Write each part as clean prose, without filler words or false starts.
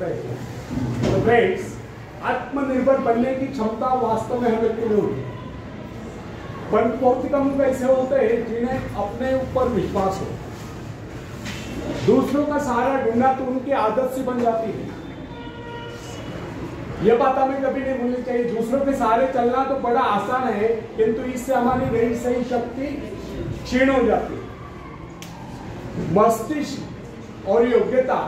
करते हैं। तो फ्रेंड्स, आत्मनिर्भर बनने की क्षमता वास्तव में हर व्यक्ति में होती है, पर बहुत ही कम लोग ऐसे होते हैं जिन्हें अपने ऊपर विश्वास हो। दूसरों का सहारा ढूंढना तो उनकी आदत सी बन जाती है। यह बात हमें कभी नहीं भूलनी चाहिए। दूसरों के सहारे चलना तो बड़ा आसान है, किंतु इससे हमारी रही सही शक्ति क्षीण हो जाती है। मस्तिष्क और योग्यता,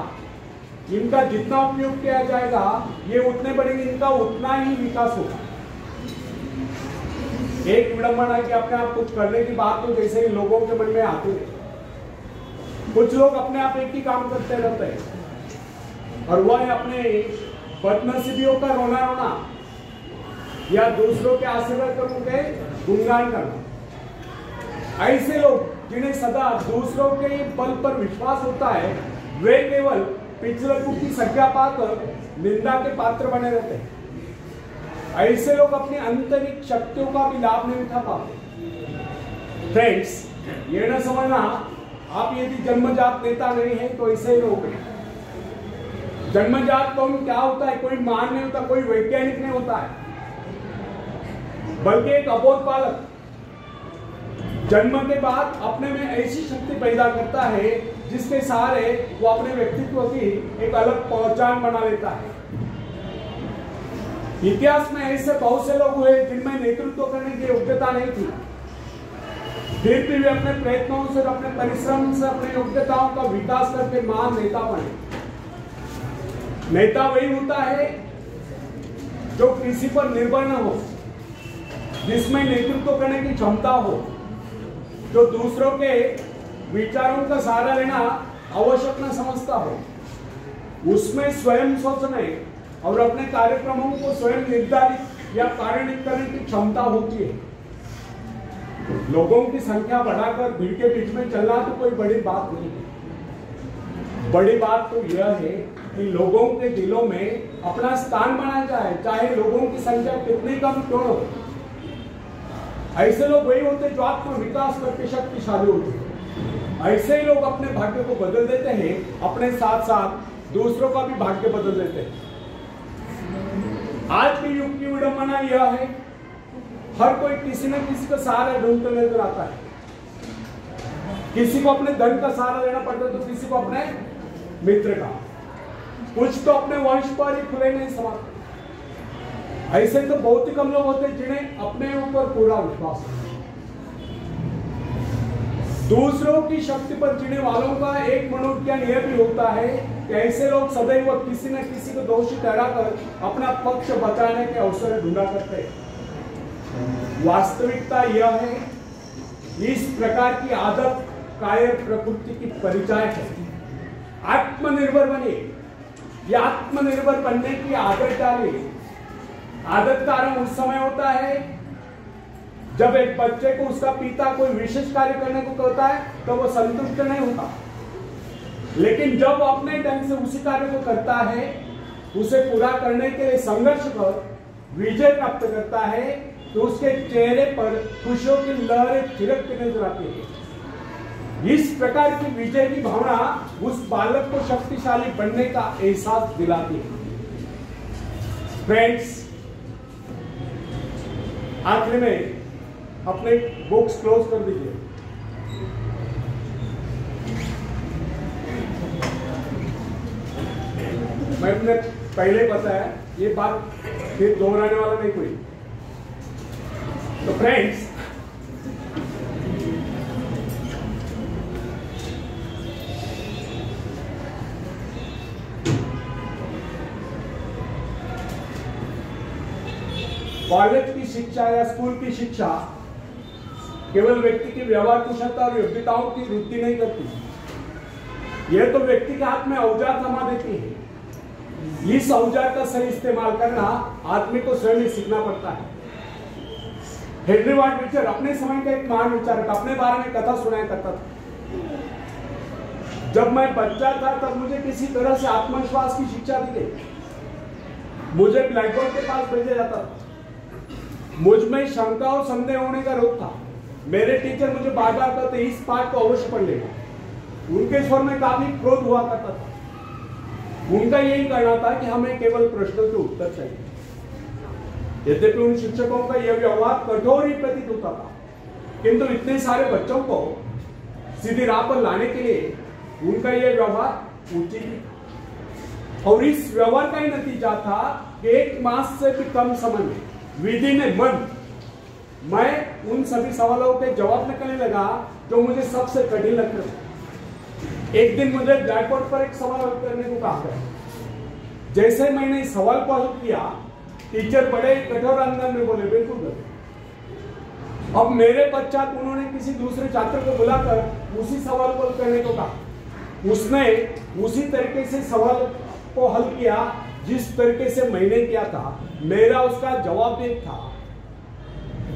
इनका जितना उपयोग किया जाएगा ये उतने बढ़ेंगे, इनका उतना ही विकास होगा। एक विडंबना है कि अपने आप कुछ करने की बात तो जैसे ही लोगों के मन में आती है। कुछ लोग अपने आप एक ही काम करते रहते हैं और वह है अपने बदनसीबियों का रोना रोना या दूसरों के आशीर्वाद कर उनके गुणगान करना। ऐसे लोग जिन्हें सदा दूसरों के बल पर विश्वास होता है, वे केवल पिछलकों की संज्ञा पाकर निंदा के पात्र बने रहते हैं। ऐसे लोग अपनी आंतरिक शक्तियों का भी लाभ नहीं उठा पाते। फ्रेंड्स, ये न समझना आप यदि जन्मजात नेता नहीं है तो ऐसे ही लोग हैं। जन्मजात कौन क्या होता है? कोई महान नहीं होता, कोई वैज्ञानिक नहीं होता है, बल्कि एक अबोध बालक जन्म के बाद अपने में ऐसी शक्ति पैदा करता है जिसके सहारे वो अपने व्यक्तित्व की एक अलग पहचान बना लेता है। इतिहास में ऐसे बहुत से लोग हुए जिनमें नेतृत्व करने की योग्यता नहीं थी, फिर भी वे अपने प्रयत्नों से, अपने परिश्रम से, अपने योग्यताओं का विकास करके महान नेता बने। नेता वही होता है जो किसी पर निर्भर न हो, जिसमें नेतृत्व करने की क्षमता हो, जो दूसरों के विचारों का सहारा लेना आवश्यक न समझता हो, उसमें स्वयं सोचने और अपने कार्यक्रमों को स्वयं निर्धारित या कार्यान्वित करने की क्षमता होती है। लोगों की संख्या बढ़ाकर भीड़ के बीच में चलना तो कोई बड़ी बात नहीं है। बड़ी बात तो यह है कि लोगों के दिलों में अपना स्थान बनाया जाए, चाहे लोगों की संख्या कितनी कम क्यों हो। ऐसे लोग वही होते जो आत्म विकास करके शक्तिशाली होते हैं। ऐसे ही लोग अपने भाग्य को बदल देते हैं, अपने साथ साथ दूसरों का भी भाग्य बदल देते हैं। आज के युग की विडंबना यह है, हर कोई किसी न किसी का सहारा ढूंढते नजर आता है। किसी को अपने धन का सहारा लेना पड़ता है तो किसी को अपने मित्र का, कुछ तो अपने वंश पर ही खुले नहीं समाते। ऐसे तो बहुत ही कम लोग होते हैं जिन्हें अपने ऊपर पूरा विश्वास है। दूसरों की शक्ति पर जीने वालों का एक मनोविज्ञान यह भी होता है कि ऐसे लोग सदैव किसी न किसी को दोषी ठहराकर अपना पक्ष बचाने के अवसर ढूंढा करते हैं। वास्तविकता यह है, इस प्रकार की आदत कायर प्रकृति की परिचय है। आत्मनिर्भर बने या आत्मनिर्भर बनने की आदत डाले। आदत का आरंभ उस समय होता है जब एक बच्चे को उसका पिता कोई विशेष कार्य करने को कहता है तो वो संतुष्ट नहीं होता, लेकिन जब वो अपने ढंग से उसी कार्य को करता है, उसे पूरा करने के लिए संघर्ष कर विजय प्राप्त करता है, तो उसके चेहरे पर खुशियों की लहरें थिरकती नजर आती है। इस प्रकार की विजय की भावना उस बालक को शक्तिशाली बनने का एहसास दिलाती है। फ्रेंड्स, आखिर में अपने बुक्स क्लोज कर दीजिए। मैं अपने पहले बताया, ये बात फिर दोहराने वाला नहीं कोई। तो फ्रेंड्स, कॉलेज की शिक्षा या स्कूल की शिक्षा केवल व्यक्ति की व्यवहार कुशलता और योग्यताओं की वृद्धि नहीं करती, यह तो व्यक्ति के हाथ में औजार थमा देती है। इस औजार का सही इस्तेमाल करना आदमी को स्वयं ही सीखना पड़ता है। हेनरी वार्ड बीचर अपने समय का एक महान विचारक, अपने बारे में कथा सुनाया करता था। जब मैं बच्चा था तब मुझे किसी तरह से आत्मविश्वास की शिक्षा दी गई। मुझे ब्लैक बोर्ड के पास भेजा जाता था। मुझ में शंका और संदेह होने का रोग था। मेरे टीचर मुझे बार बार कहते इस पाठ को अवश्य पढ़ लेना। उनके स्वर में काफी क्रोध हुआ करता था। उनका यही कहना था कि हमें केवल प्रश्नों के उत्तर चाहिए। यद्यपि उन शिक्षकों का यह व्यवहार कठोर ही प्रतीत होता था, किंतु इतने सारे बच्चों को सीधी राह पर लाने के लिए उनका यह व्यवहार उचित था। और इस व्यवहार का ही नतीजा था कि 1 मास से भी कम समय में विधि ने मैं उन सभी सवालों के जवाब निकालने लगा जो मुझे सबसे कठिन लगते थे। एक दिन मुझे ब्लैक बोर्ड पर एक सवाल हल करने को कहा गया। जैसे मैंने इस सवाल को हल किया, टीचर बड़े कठोर अंदाज में बोले, बिल्कुल गलत। अब मेरे पश्चात उन्होंने किसी दूसरे छात्र को बुलाकर उसी सवाल को हल करने को कहा। उसने उसी तरीके से सवाल को हल किया जिस तरीके से मैंने किया था। मेरा उसका जवाब एक था।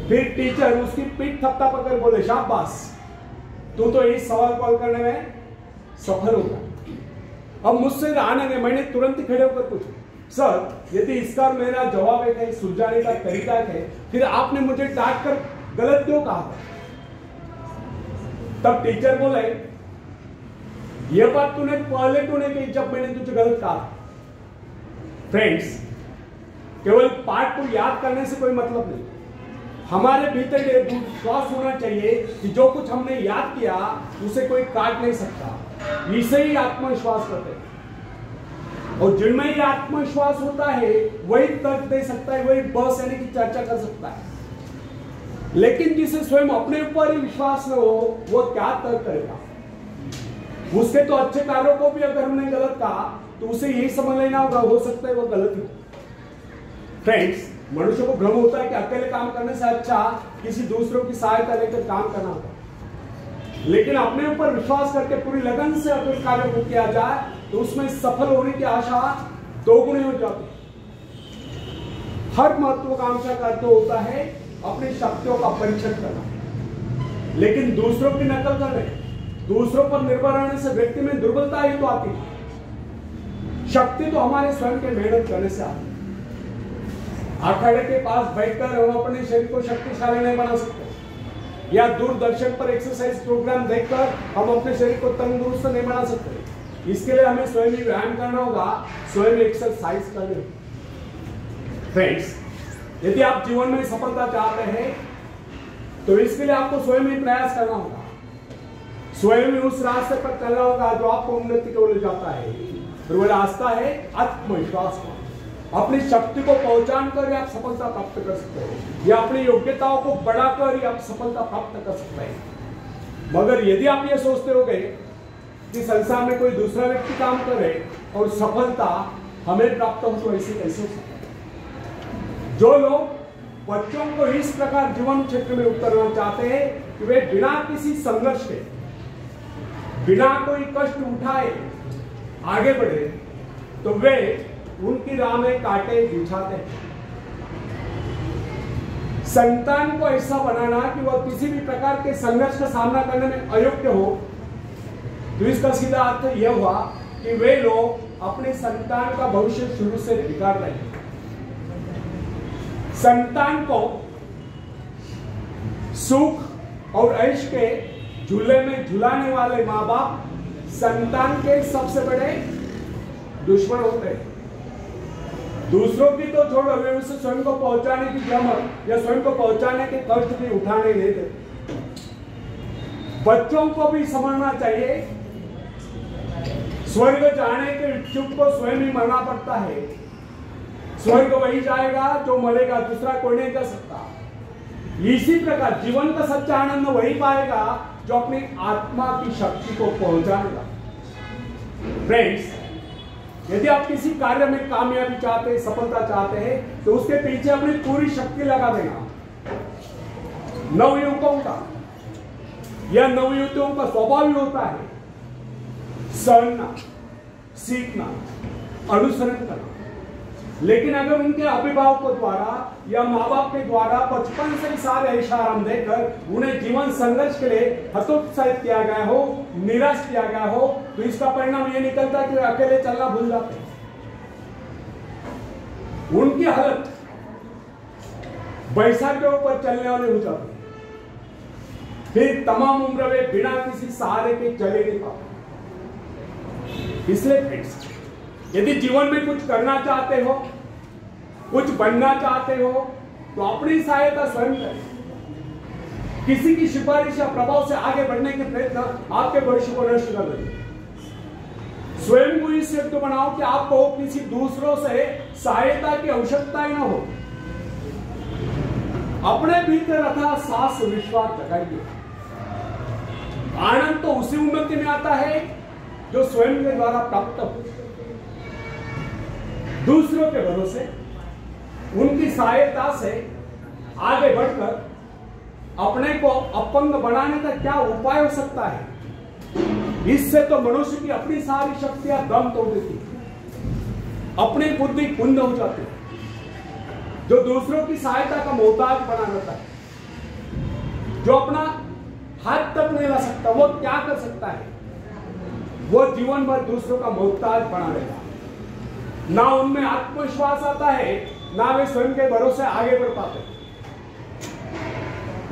फिर टीचर उसकी पीठ थपथपाकर बोले, शाबाश, तू तो इस सवाल को हल करने में सफल होगा। अब मुझसे रहा नहीं, मैंने तुरंत ही खड़े होकर पूछा, सर यदि इसका मेरा जवाब एक है, सुलझाने का तरीका है, फिर आपने मुझे डांट कर गलत क्यों कहा? तब टीचर बोले, यह बात तूने पहले क्यों नहीं कही जब मैंने तुझे गलत कहा? फ्रेंड्स, केवल पाठ को याद करने से कोई मतलब नहीं। हमारे भीतर ये विश्वास होना चाहिए कि जो कुछ हमने याद किया उसे कोई काट नहीं सकता। इसे ही आत्मविश्वास कहते हैं। और जिनमें ये आत्मविश्वास होता है वही तर्क दे सकता है, वही बहस यानी कि चर्चा कर सकता है। लेकिन जिसे स्वयं अपने ऊपर ही विश्वास न हो, वो क्या तर्क करेगा? उसके तो अच्छे कार्यों को भी अगर हमने गलत कहा तो उसे यही समझ लेना होगा, हो सकता है वो गलत ही। फ्रेंड्स, मनुष्य को भ्रम होता है कि अकेले काम करने से अच्छा किसी दूसरों की सहायता लेकर काम करना होगा। लेकिन अपने ऊपर विश्वास करके पूरी लगन से अगर कार्य को किया जाए तो उसमें सफल होने की आशा दोगुनी हो जाती है। हर महत्वाकांक्षा का अर्थ होता है अपनी शक्तियों का परीक्षण करना, लेकिन दूसरों की नकल करने, दूसरों पर निर्भर रहने से व्यक्ति में दुर्बलता ही तो आती है। शक्ति तो हमारे स्वयं के मेहनत करने से आती है। अखाड़े के पास बैठकर हम अपने शरीर को शक्तिशाली नहीं बना सकते, या दूरदर्शन पर एक्सरसाइज प्रोग्राम देखकर हम अपने शरीर को तंदुरुस्त नहीं बना सकते। इसके लिए हमें स्वयं ही व्यायाम करना होगा, स्वयं एक्सरसाइज करनी होगी। फ्रेंड्स, यदि आप जीवन में सफलता चाहते हैं तो इसके लिए आपको स्वयं ही प्रयास करना होगा, स्वयं ही उस रास्ते पर चलना होगा जो आपको उन्नति की ओर ले जाता है। और वह रास्ता है आत्मविश्वास का। अपनी शक्ति को पहचान कर आप सफलता प्राप्त कर सकते हो, या अपनी योग्यताओं को बढ़ाकर आप सफलता प्राप्त कर सकते हैं। मगर यदि आप ये सोचते हो गए कि संसार में कोई दूसरा व्यक्ति काम करे और सफलता हमें प्राप्त हो, तो ऐसे कैसे हो सकता है? जो लोग बच्चों को इस प्रकार जीवन क्षेत्र में उतरना चाहते हैं कि वे बिना किसी संघर्ष के, बिना कोई कष्ट उठाए आगे बढ़े, तो वे उनकी राह में कांटे बिछाते हैं। संतान को ऐसा बनाना कि वह किसी भी प्रकार के संघर्ष का सामना करने में अयोग्य हो, तो इसका सीधा अर्थ यह हुआ कि वे लोग अपने संतान का भविष्य शुरू से बिगाड़ रहे हैं। संतान को सुख और ऐश के झूले में झुलाने वाले माँ बाप संतान के सबसे बड़े दुश्मन होते हैं। दूसरों की तो छोड़ो, वे उसे स्वयं को पहुंचाने की जमत या स्वयं को पहुंचाने के कष्ट भी उठाने नहीं देते। बच्चों को भी समझना चाहिए, स्वर्ग जाने के इच्छुक को स्वयं ही मरना पड़ता है। स्वर्ग वही जाएगा जो मरेगा, दूसरा कोई नहीं जा सकता। इसी प्रकार जीवन का सच्चा आनंद वही पाएगा जो अपनी आत्मा की शक्ति को पहुंचाएगा। फ्रेंड्स, यदि आप किसी कार्य में कामयाबी चाहते हैं, सफलता चाहते हैं, तो उसके पीछे अपनी पूरी शक्ति लगा देना। नवयुवकों का या नवयुवतियों का स्वभाव ही होता है सहना, सीखना, अनुसरण करना। लेकिन अगर उनके अभिभावकों द्वारा या माँ बाप के द्वारा बचपन से ही सारे इशारा देकर उन्हें जीवन संघर्ष के लिए हतोत्साहित किया गया हो, निराश किया गया हो, तो इसका परिणाम यह निकलता है कि वे अकेले चलना भूल जाते हैं। उनकी हालत बैसाख के ऊपर चलने वाली हो जाती है। फिर तमाम उम्र वे बिना किसी सहारे के चले नहीं पाते। इसलिए फ्रेंड्स, यदि जीवन में कुछ करना चाहते हो, कुछ बनना चाहते हो, तो अपनी सहायता स्वयं करें। किसी की सिफारिश या प्रभाव से आगे बढ़ने के प्रयत्न आपके भविष्य को नष्ट कर देंगे। स्वयं को इस युक्त बनाओ कि आपको किसी दूसरों से सहायता की आवश्यकता ही ना हो। अपने भीतर अथा साहस विश्वास जगाइए। आनंद तो उसी उन्नति में आता है जो स्वयं के द्वारा प्राप्त हो। दूसरों के भरोसे उनकी सहायता से आगे बढ़कर अपने को अपंग बनाने का क्या उपाय हो सकता है? इससे तो मनुष्य की अपनी सारी शक्तियां दम तोड़ देती, अपनी बुद्धि कुंद हो जाती है। जो दूसरों की सहायता का मोहताज बना रहता है, जो अपना हाथ तक नहीं ला सकता, वो क्या कर सकता है? वो जीवन भर दूसरों का मोहताज बना रहेगा। ना उनमें आत्मविश्वास आता है, ना वे स्वयं के भरोसे आगे बढ़ पाते।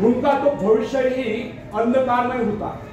उनका तो भविष्य ही अंधकार में होता है।